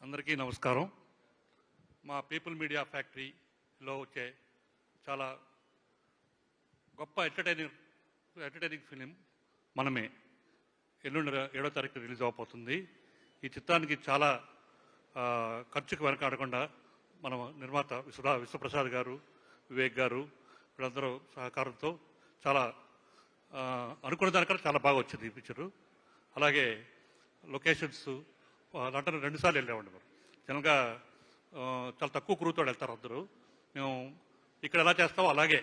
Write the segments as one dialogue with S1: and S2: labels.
S1: అందరికీ నమస్కారం. మా పీపుల్ మీడియా ఫ్యాక్టరీలో వచ్చే చాలా గొప్ప ఎంటర్టైనింగ్ ఫిలిం మనమే ఎల్లుండి 7వ తారీఖు రిలీజ్ అవబోతుంది. ఈ చిత్రానికి చాలా ఖర్చుకు వెనకాడకుండా మన నిర్మాత విశ్వప్రసాద్ గారు, వివేక్ గారు వీళ్ళందరూ సహకారంతో చాలా అనుకున్న దానికన్నా చాలా బాగా వచ్చింది ఈ పిక్చరు. అలాగే లొకేషన్స్ లండన్ 2 సార్లు వెళ్ళామండి. మనం జనరల్గా చాలా తక్కువ క్రూతో వెళ్తారు అందరూ. మేము ఇక్కడ ఎలా చేస్తామో అలాగే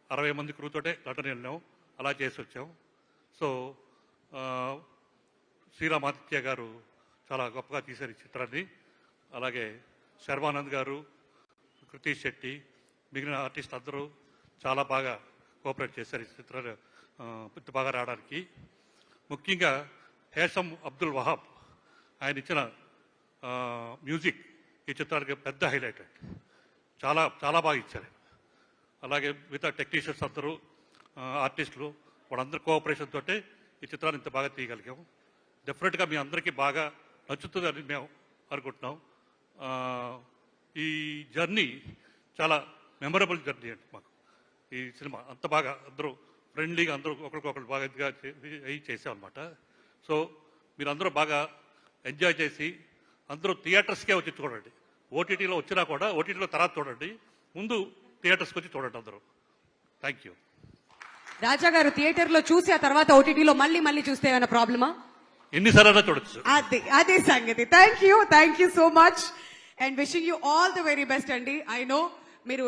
S1: 60 మంది క్రూతోటే లండన్ వెళ్ళాం, అలా చేసి వచ్చాం. సో శ్రీరామాదిత్య గారు చాలా గొప్పగా తీశారు ఈ చిత్రాన్ని. అలాగే శర్వానంద్ గారు, కృతీష్ శెట్టి, మిగిలిన ఆర్టిస్ట్ అందరూ చాలా బాగా కోఆపరేట్ చేశారు ఈ చిత్రాలు ఇంత బాగా రావడానికి. ముఖ్యంగా హేషం అబ్దుల్ వహాబ్ ఆయన ఇచ్చిన మ్యూజిక్ ఈ చిత్రానికి పెద్ద హైలైట్ అండి. చాలా చాలా బాగా ఇచ్చారు. అలాగే మిగతా టెక్నీషియన్స్ అందరూ ఆర్టిస్టులు వాళ్ళందరి కోఆపరేషన్ తోటే ఈ చిత్రాన్ని ఇంత బాగా తీయగలిగాం. డెఫినెట్గా మీ అందరికీ బాగా నచ్చుతుందని మేము అనుకుంటున్నాం. ఈ జర్నీ చాలా మెమరబుల్ జర్నీ అండి మాకు. ఈ సినిమా అంత బాగా అందరూ ఫ్రెండ్లీగా అందరూ ఒకరికొకరు బాగా ఇదిగా చేసామన్నమాట. సో మీరందరూ బాగా ఎంజాయ్ చేసి అందరూ థియేటర్స్కే వచ్చి చూడండి. ఓటీటీలో వచ్చినా కూడా ఓటీటీలో తర్వాత చూడండి, ముందు థియేటర్స్కి వచ్చి చూడండి అందరూ. Thank you.
S2: రాజా గారు థియేటర్ లో చూసి ఆ తర్వాత ఓటీటీలో మళ్ళీ చూస్తే ఏమైనా ప్రాబ్లమా?
S1: ఎన్నిసార్లు చూడొచ్చు.
S2: అదే సంగతి. Thank you so much and wishing you all the very best అండి. ఐ నో మీరు